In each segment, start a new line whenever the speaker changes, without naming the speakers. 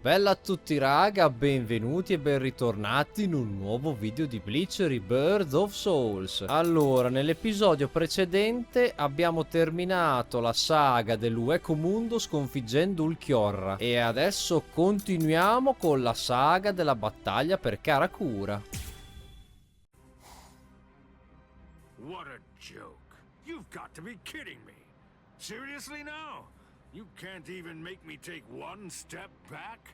Bella a tutti raga, benvenuti e ben ritornati in un nuovo video di Bleach Rebirth of Souls. Allora, nell'episodio precedente abbiamo terminato la saga dell'Uecomundo sconfiggendo il Chiorra e adesso continuiamo con la saga della battaglia per Karakura.
What a joke. You've got to be kidding me. Seriously now? You can't even make me take one step back?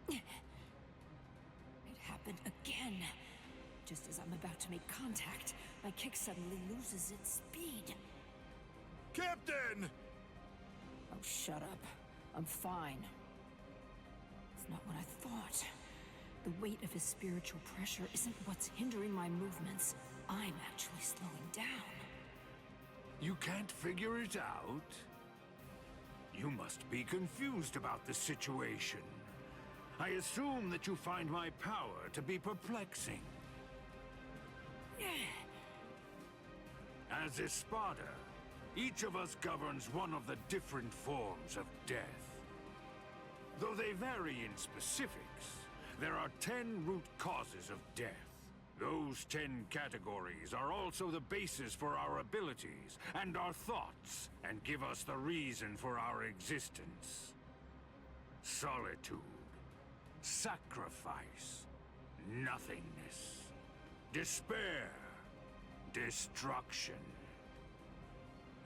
It happened again. Just as I'm about to make contact, my kick suddenly loses its speed.
Captain!
Oh, shut up. I'm fine. It's not what I thought. The weight of his spiritual pressure isn't what's hindering my movements. I'm actually slowing down.
You can't figure it out? You must be confused about the situation. I assume that you find my power to be perplexing. As Espada, each of us governs one of the different forms of death. Though they vary in specifics, there are 10 root causes of death. Those 10 categories are also the basis for our abilities and our thoughts, and give us the reason for our existence. Solitude, sacrifice, nothingness, despair, destruction,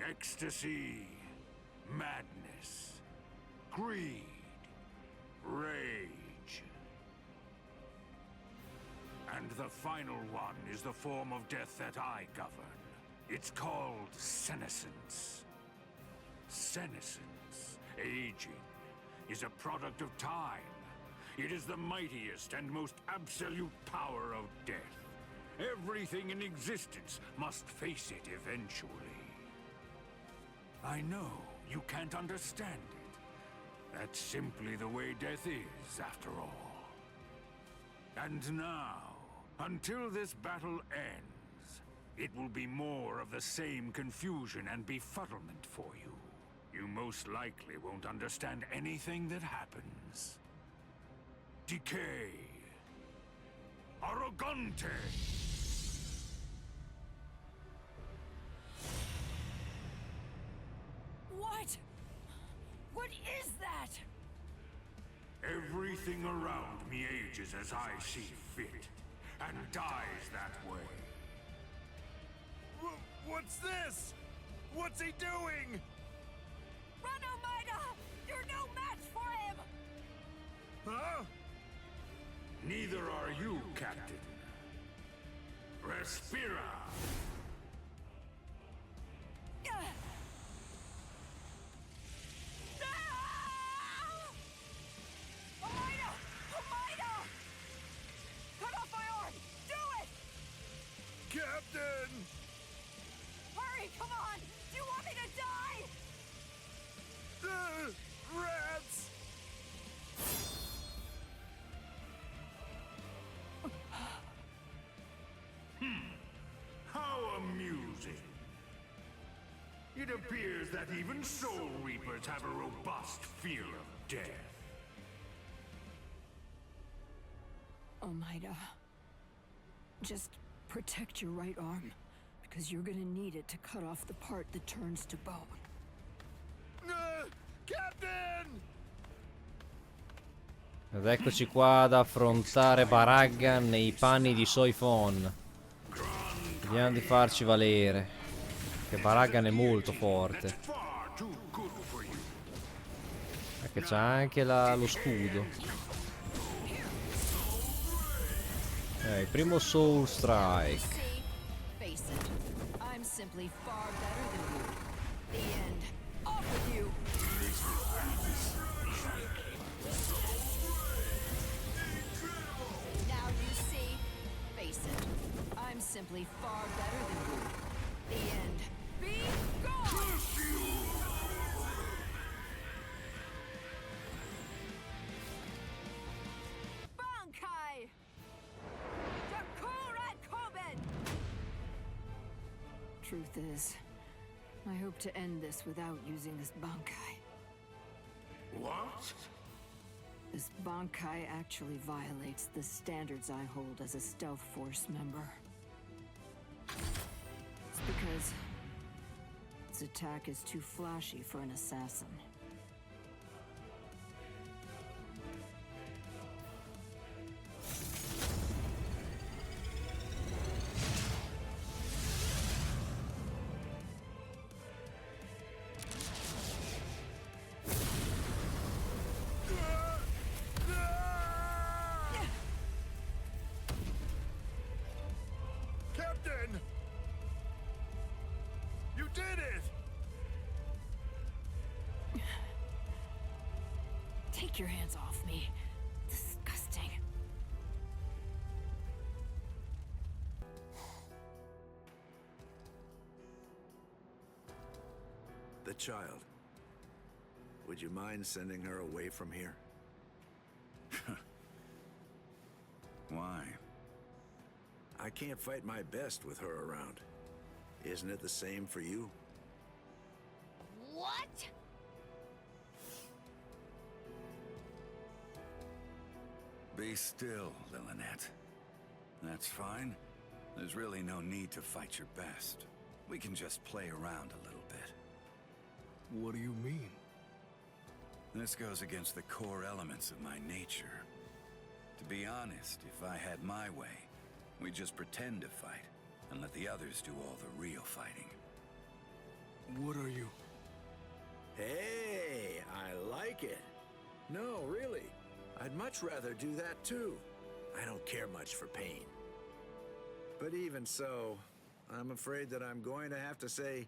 ecstasy, madness, greed, rage. And the final one is the form of death that I govern. It's called senescence. Senescence, aging, is a product of time. It is the mightiest and most absolute power of death. Everything in existence must face it eventually. I know you can't understand it. That's simply the way death is, after all. And now, until this battle ends, it will be more of the same confusion and befuddlement for you. You most likely won't understand anything that happens. Decay. Arrogante.
What? What is that?
Everything around me ages as I see fit, and dies that way.
What's this? What's he doing?
Run, Omaida! You're no match for him!
Huh?
Neither are you, Captain. Respira!
Omaida! Omaida! Cut off my arm! Do it!
Captain!
Hurry, come on! Do you want me to die?
Rats!
How amusing. It appears that even Soul Reapers have a robust fear of death.
Omaida, just protect your right arm, because you're gonna need it to cut off the part that turns to bone.
Captain!
Ed eccoci qua ad affrontare Baraggan nei panni di Soifon. Vediamo di farci valere, che Baraggan è molto forte. Perché c'ha anche lo scudo. Il primo Soul Strike.
Simply far better than you. The end. Be gone! Bankai! Karakura Koben! Truth is, I hope to end this without using this bankai.
What?
This bankai actually violates the standards I hold as a stealth force member. It's because its attack is too flashy for an assassin.
Captain! You did it!
Take your hands off me. Disgusting.
The child. Would you mind sending her away from here?
Why?
I can't fight my best with her around. Isn't it the same for you?
What?
Be still, Lillinette. That's fine. There's really no need to fight your best. We can just play around a little bit.
What do you mean?
This goes against the core elements of my nature. To be honest, if I had my way, we'd just pretend to fight and let the others do all the real fighting.
What are you?
Hey, I like it. No, really. I'd much rather do that too. I don't care much for pain. But even so, I'm afraid that I'm going to have to say,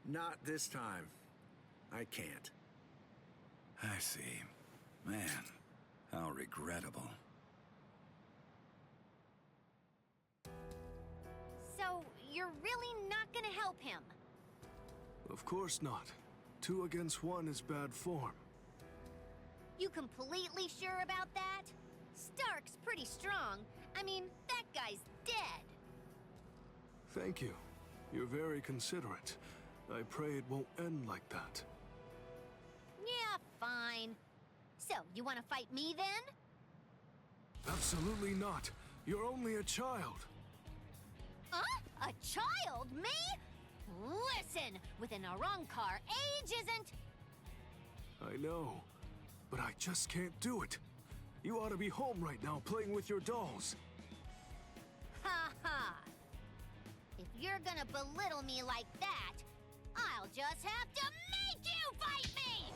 not this time. I can't.
I see. Man, how regrettable.
So, you're really not gonna help him?
Of course not. 2 against 1 is bad form.
You completely sure about that? Stark's pretty strong. I mean, that guy's dead.
Thank you. You're very considerate. I pray it won't end like that.
Yeah, fine. So, you wanna fight me then?
Absolutely not. You're only a child.
Huh? A child? Me? Listen, with an arrancar, age isn't...
I know, but I just can't do it. You ought to be home right now playing with your dolls.
Ha ha! If you're gonna belittle me like that, I'll just have to make you fight me!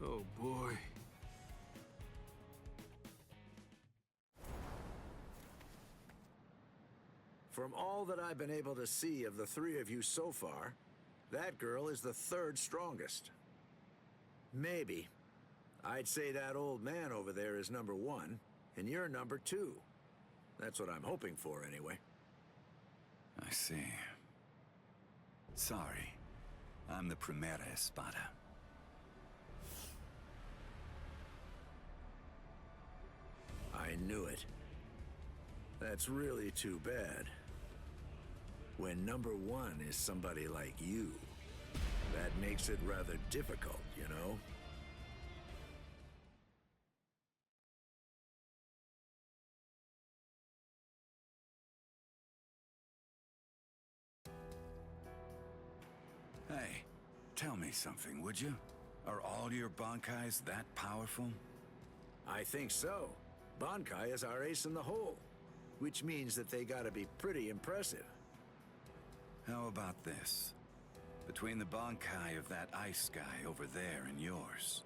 Oh boy.
From all that I've been able to see of the 3 of you so far, that girl is the 3rd strongest. Maybe. I'd say that old man over there is number 1, and you're number 2. That's what I'm hoping for, anyway.
I see. Sorry. I'm the Primera Espada.
I knew it. That's really too bad. When number 1 is somebody like you, that makes it rather difficult, you know?
Hey, tell me something, would you? Are all your bankais that powerful?
I think so. Bankai is our ace in the hole, which means that they gotta be pretty impressive.
How about this? Between the bankai of that ice guy over there and yours,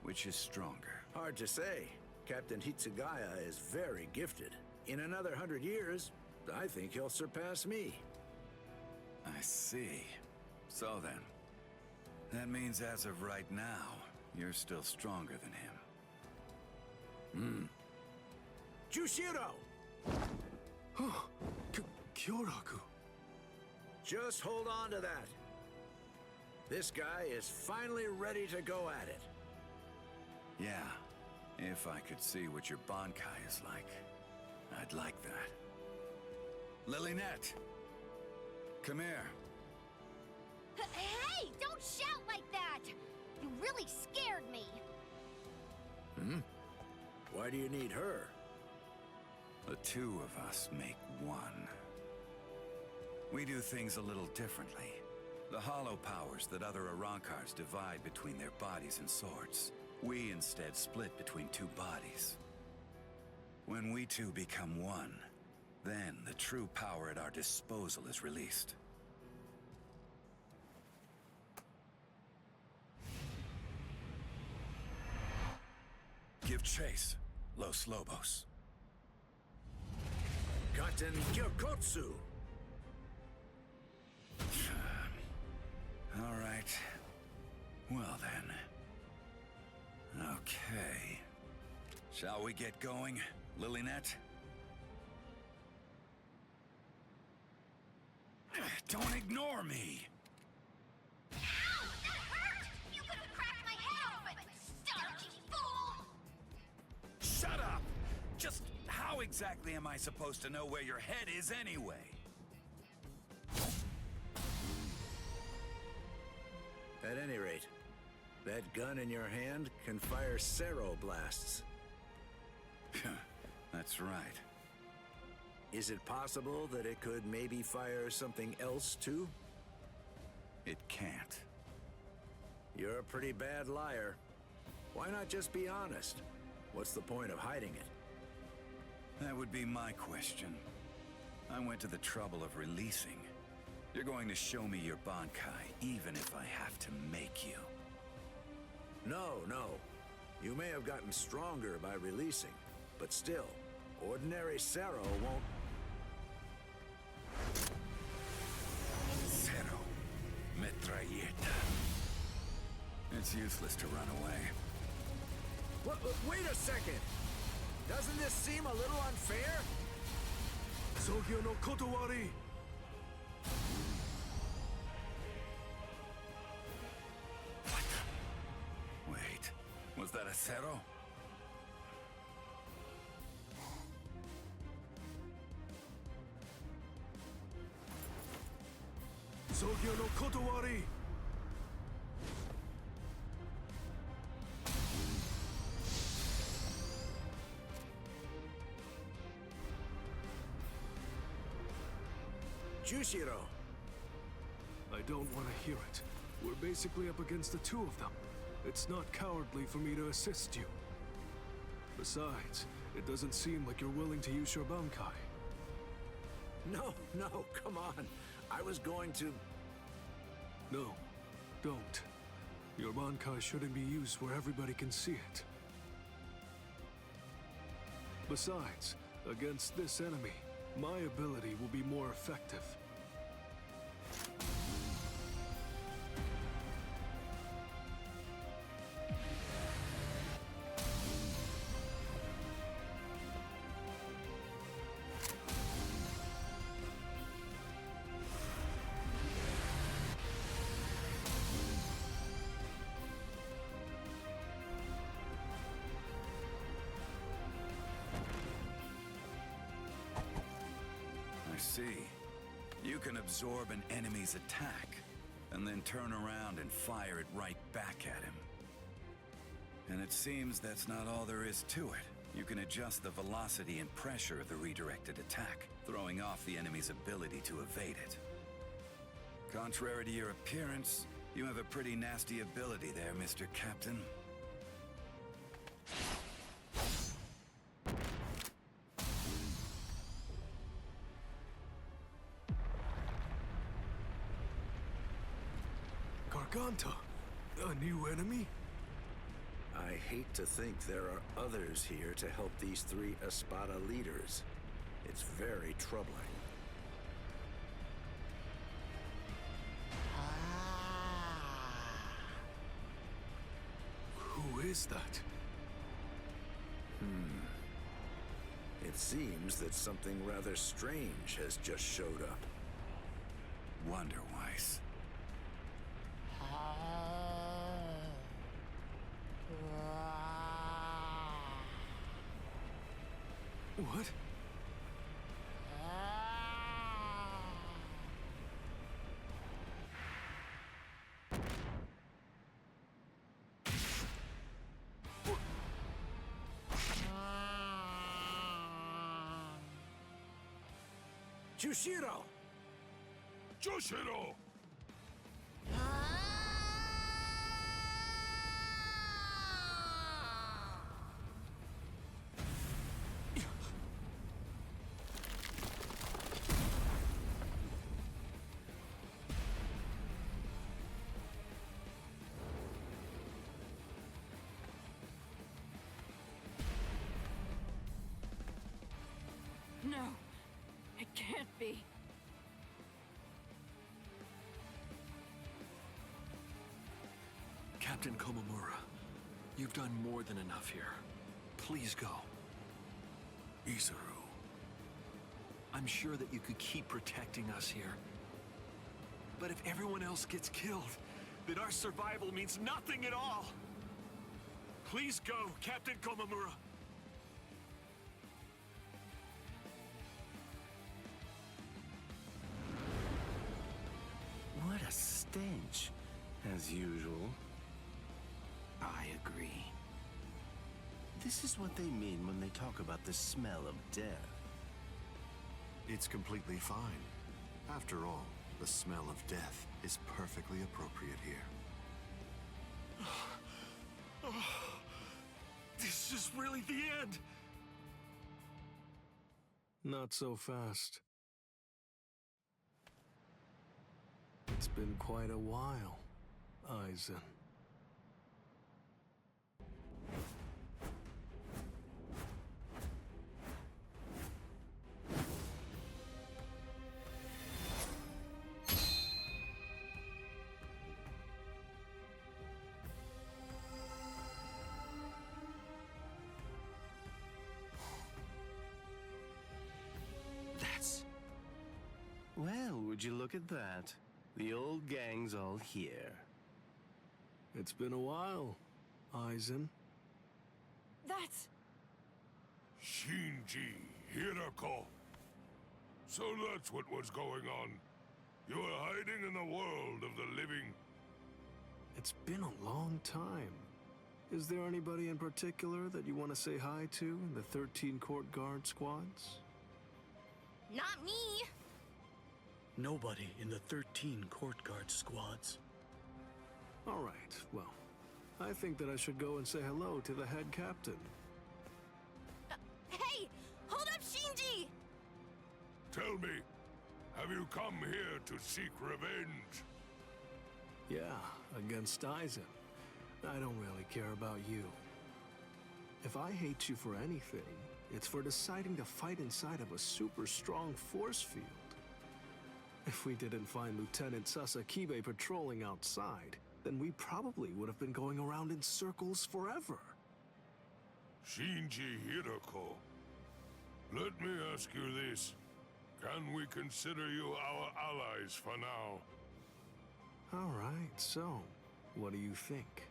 which is stronger?
Hard to say. Captain Hitsugaya is very gifted. In another 100 years, I think he'll surpass me.
I see. So then, that means as of right now, you're still stronger than him.
Jushiro!
Kyoraku.
Just hold on to that. This guy is finally ready to go at it.
Yeah, if I could see what your bankai is like, I'd like that. Lillinette! Come here.
Hey, don't shout like that! You really scared me.
Why do you need her?
The two of us make one. We do things a little differently. The hollow powers that other arrancars divide between their bodies and swords, we instead split between two bodies. When we two become one, then the true power at our disposal is released. Give chase, Los Lobos.
Katen Gyokotsu!
All right. Well then. Okay. Shall we get going, Lilynette? Don't ignore me!
Ow! That hurt! You could have cracked my head open! Starchy fool!
Shut up! Just how exactly am I supposed to know where your head is anyway?
At any rate, that gun in your hand can fire Cero blasts.
That's right.
Is it possible that it could maybe fire something else too?
It can't.
You're a pretty bad liar. Why not just be honest? What's the point of hiding it?
That would be my question. I went to the trouble of releasing. You're going to show me your bankai, even if I have to make you.
No. You may have gotten stronger by releasing, but still, ordinary Cero won't...
Cero. Metralleta. It's useless to run away.
Wait a second! Doesn't this seem a little unfair?
Sogyo no Kotowari!
What the... Wait, was that a Cero?
Sogyo no Kotowari!
Jushiro!
I don't want to hear it. We're basically up against the two of them. It's not cowardly for me to assist you. Besides, it doesn't seem like you're willing to use your bankai.
No, come on. I was going to...
No, don't. Your bankai shouldn't be used where everybody can see it. Besides, against this enemy, my ability will be more effective.
I see. You can absorb an enemy's attack, and then turn around and fire it right back at him. And it seems that's not all there is to it. You can adjust the velocity and pressure of the redirected attack, throwing off the enemy's ability to evade it. Contrary to your appearance, you have a pretty nasty ability there, Mr. Captain.
Garganta? A new enemy?
I hate to think there are others here to help these three Espada leaders. It's very troubling.
Who is that?
It seems that something rather strange has just showed up.
Wonderwise.
What?
Jushiro!
Jushiro!
No, it can't be.
Captain Komamura, you've done more than enough here. Please go.
Isuru.
I'm sure that you could keep protecting us here. But if everyone else gets killed, then our survival means nothing at all. Please go, Captain Komamura.
What a stench, as usual. I agree. This is what they mean when they talk about the smell of death.
It's completely fine. After all, the smell of death is perfectly appropriate here.
This is really the end. Not so fast. It's been quite a while, Aizen.
Well, would you look at that? The old gang's all here.
It's been a while, Aizen.
That's...
Shinji Hirako. So that's what was going on. You were hiding in the world of the living.
It's been a long time. Is there anybody in particular that you want to say hi to in the 13 court guard squads?
Not me.
Nobody in the 13 court guard squads.
All right, well, I think that I should go and say hello to the head captain.
Hey, hold up, Shinji!
Tell me, have you come here to seek revenge?
Yeah, against Aizen. I don't really care about you. If I hate you for anything, it's for deciding to fight inside of a super strong force field. If we didn't find Lieutenant Sasakibe patrolling outside, then we probably would have been going around in circles forever.
Shinji Hirako, let me ask you this. Can we consider you our allies for now?
All right, so, what do you think?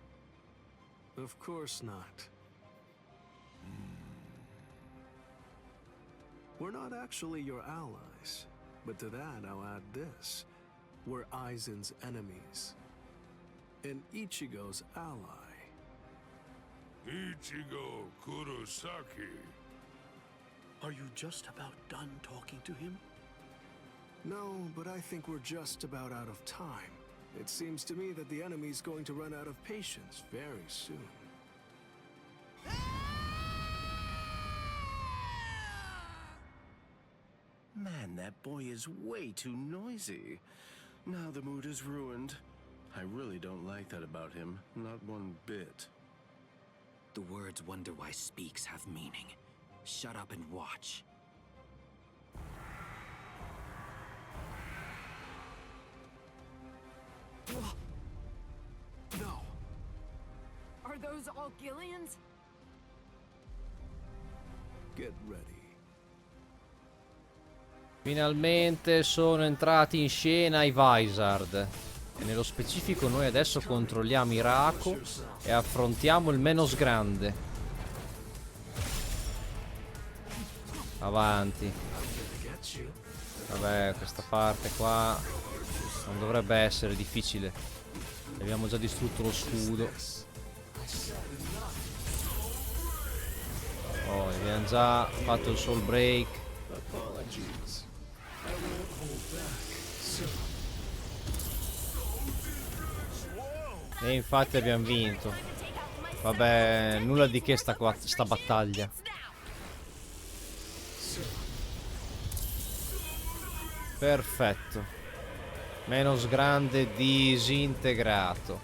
Of course not. We're not actually your allies, but to that I'll add this. We're Aizen's enemies. And Ichigo's ally.
Ichigo Kurosaki.
Are you just about done talking to him?
No, but I think we're just about out of time. It seems to me that the enemy's going to run out of patience very soon.
Man, that boy is way too noisy. Now the mood is ruined. I really don't like that about him, not one bit.
The words "wonder why speaks" have meaning. Shut up and watch.
No!
Are those all Gillians?
Get ready.
Finalmente sono entrati in scena i Vizard. E nello specifico noi adesso controlliamo Hirako e affrontiamo il Menos Grande. Avanti. Vabbè, questa parte qua non dovrebbe essere difficile. Abbiamo già distrutto lo scudo. Oh, abbiamo già fatto il soul break. E infatti abbiamo vinto. Vabbè, nulla di che sta battaglia. Perfetto. Menos grande disintegrato.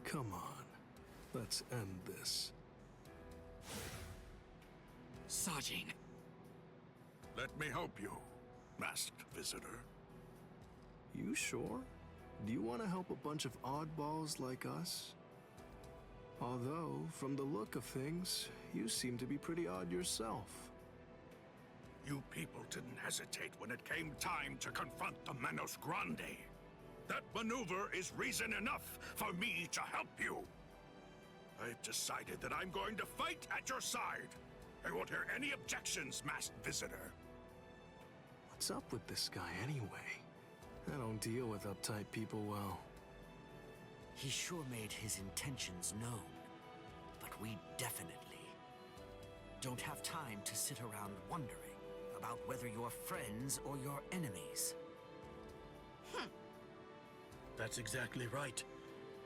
Come on, let's end this.
Sajing.
Let me help you, masked visitor.
You sure? Do you want to help a bunch of oddballs like us? Although, from the look of things, you seem to be pretty odd yourself.
You people didn't hesitate when it came time to confront the Manos Grande. That maneuver is reason enough for me to help you. I've decided that I'm going to fight at your side. I won't hear any objections, masked visitor.
What's up with this guy anyway? I don't deal with uptight people well.
He sure made his intentions known, but we definitely don't have time to sit around wondering about whether you're friends or your enemies.
That's exactly right.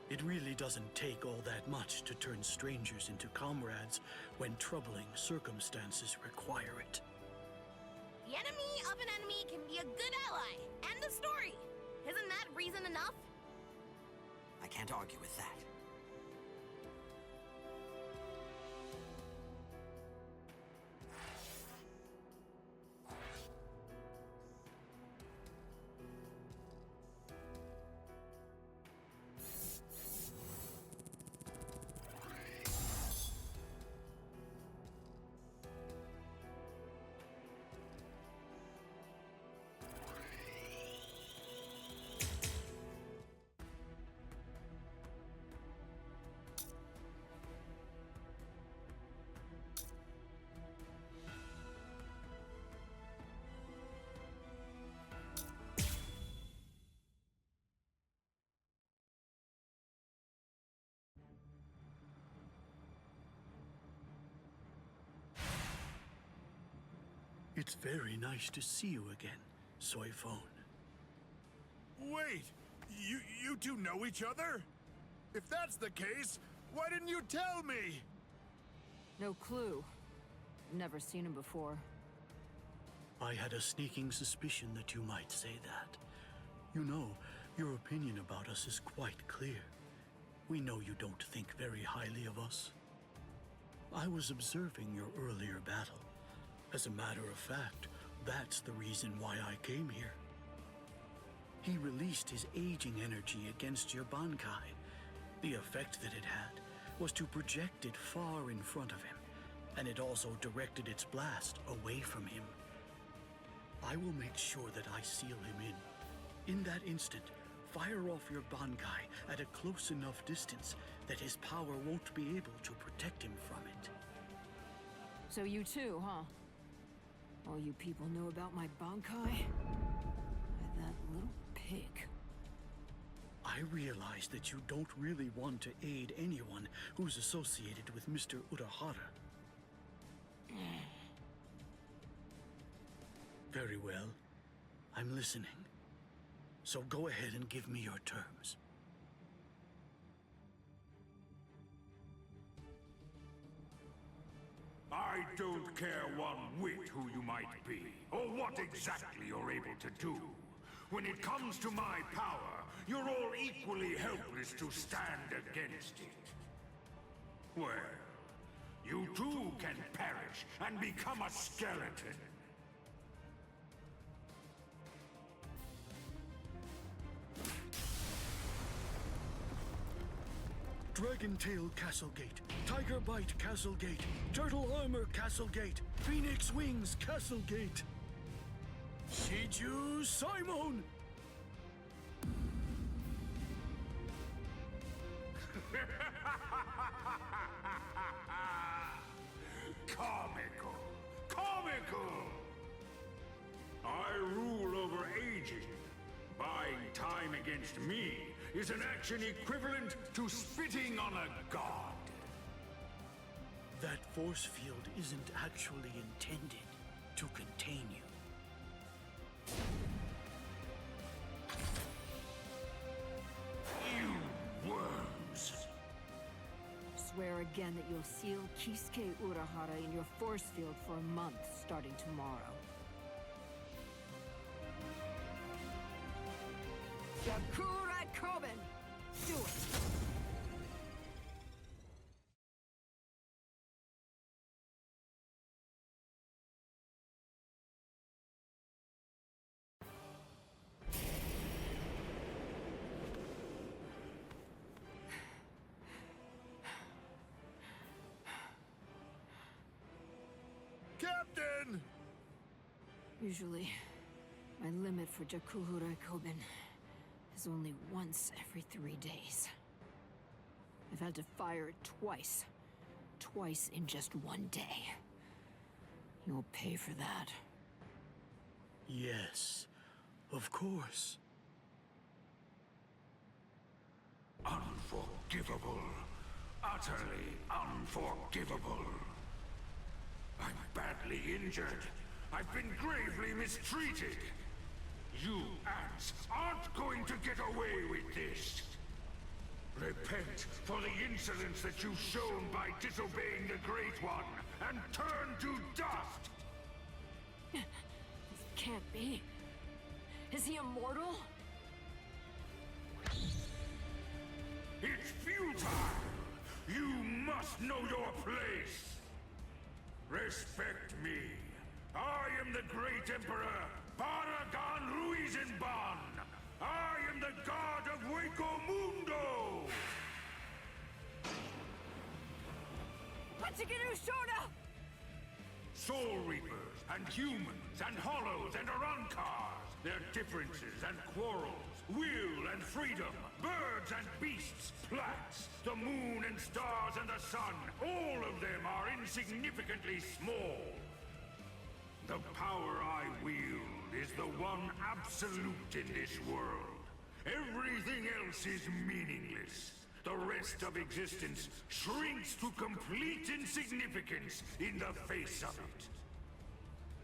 It really doesn't take all that much to turn strangers into comrades when troubling circumstances require it.
The enemy of an enemy can be a good ally. End of story. Isn't that reason enough?
I can't argue with that.
It's very nice to see you again, Soy Phone.
Wait! You two know each other? If that's the case, why didn't you tell me?
No clue. Never seen him before.
I had a sneaking suspicion that you might say that. You know, your opinion about us is quite clear. We know you don't think very highly of us. I was observing your earlier battle. As a matter of fact, that's the reason why I came here. He released his aging energy against your bankai. The effect that it had was to project it far in front of him, and it also directed its blast away from him. I will make sure that I seal him in. In that instant, fire off your bankai at a close enough distance that his power won't be able to protect him from it.
So you too, huh? All you people knew about my bankai? That little pig.
I realize that you don't really want to aid anyone who's associated with Mr. Urahara. Very well. I'm listening. So go ahead and give me your terms.
I don't care one whit who you might be, or what exactly you're able to do. When it comes to my power, you're all equally helpless to stand against it. Well, you too can perish and become a skeleton.
Dragon Tail Castle Gate, Tiger Bite Castle Gate, Turtle Armor Castle Gate, Phoenix Wings Castle Gate. Shiju Simon!
Comical. Comical! I rule over aging. Buying time against me is an action equivalent to spitting on a god.
That force field isn't actually intended to contain you.
again that you'll seal Kisuke Urahara in your force field for a month starting tomorrow. Karakura Koben! Do it!
Captain!
Usually, my limit for Jakuhura Koben is only once every 3 days. I've had to fire it twice. Twice in just 1 day. You'll pay for that.
Yes, of course.
Unforgivable. Utterly unforgivable. I'm badly injured. I've been gravely mistreated. You ants aren't going to get away with this. Repent for the insolence that you've shown by disobeying the Great One, and turn to dust!
This can't be. Is he immortal?
It's futile! You must know your place! Respect me. I am the great Emperor, Baraggan Ruizenban! I am the god of Hueco Mundo!
Hachigiru Shoda!
Soul Reapers, and humans, and hollows, and arrancars, their differences and quarrels, will and freedom, birds and beasts, plants, the moon and stars and the sun, all of them are insignificantly small. The power I wield is the one absolute in this world. Everything else is meaningless. The rest of existence shrinks to complete insignificance in the face of it.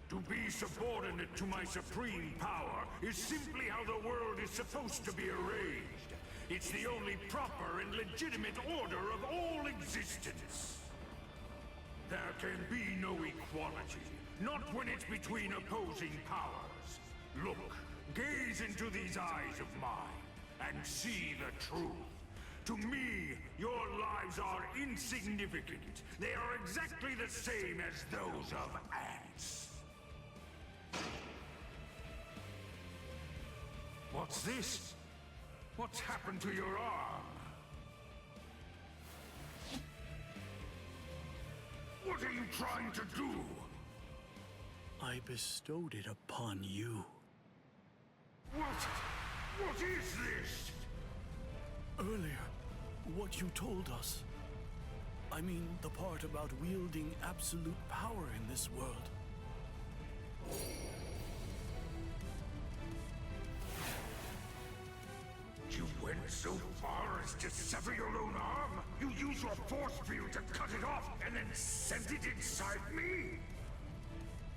To be subordinate to my supreme power is simply how the world is supposed to be arranged. It's the only proper and legitimate order of all existence. There can be no equality, not when it's between opposing powers. Look, gaze into these eyes of mine, and see the truth. To me, your lives are insignificant. They are exactly the same as those of ants. What's this? What's happened to your arm? What are you trying to do?
I bestowed it upon you.
What is this?
Earlier, what you told us. I mean, the part about wielding absolute power in this world.
You went so far as to sever your own arm? You use your force field to cut it off and then sent it inside me?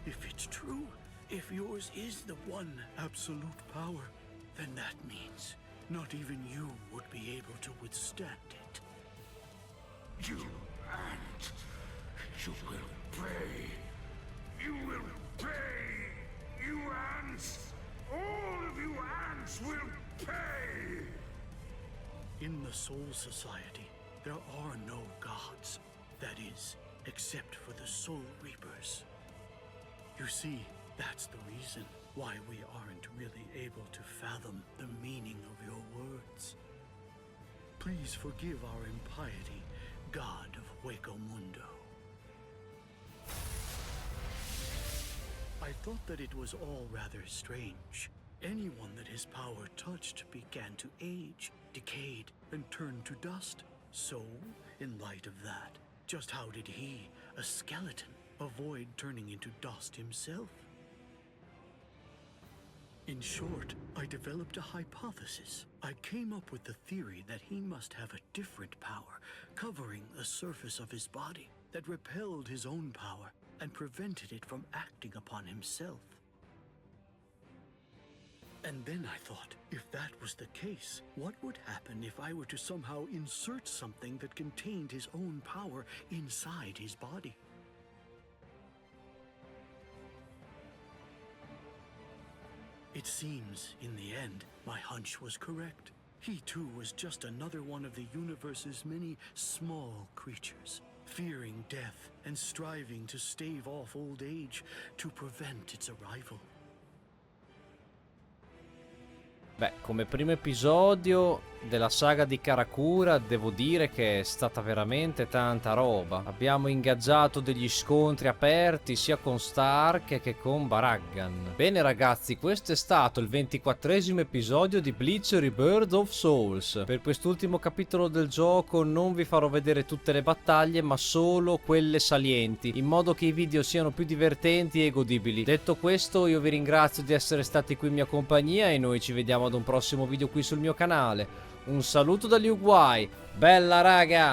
If it's true, if yours is the one absolute power, then that means not even you would be able to withstand it.
You ant! You will pay! You will pay! You ants! All of you ants will pay!
In the Soul Society, there are no gods. That is, except for the Soul Reapers. You see, that's the reason why we aren't really able to fathom the meaning of your words. Please forgive our impiety, God of Hueco Mundo. I thought that it was all rather strange. Anyone that his power touched began to age, decayed, and turned to dust. So, in light of that, just how did he, a skeleton, avoid turning into dust himself? In short, I developed a hypothesis. I came up with the theory that he must have a different power, covering the surface of his body, that repelled his own power and prevented it from acting upon himself. And then I thought, if that was the case, what would happen if I were to somehow insert something that contained his own power inside his body? It seems, in the end, my hunch was correct. He too was just another one of the universe's many small creatures, fearing death and striving to stave off old age to prevent its arrival.
Beh, come primo episodio della saga di Karakura devo dire che è stata veramente tanta roba. Abbiamo ingaggiato degli scontri aperti sia con Stark che con Baraggan. Bene ragazzi, questo è stato il 24esimo episodio di Bleach Rebirth of Souls. Per quest'ultimo capitolo del gioco non vi farò vedere tutte le battaglie, ma solo quelle salienti, in modo che i video siano più divertenti e godibili. Detto questo, io vi ringrazio di essere stati qui in mia compagnia e noi ci vediamo ad un prossimo video qui sul mio canale. Un saluto dagli Uguay, bella raga!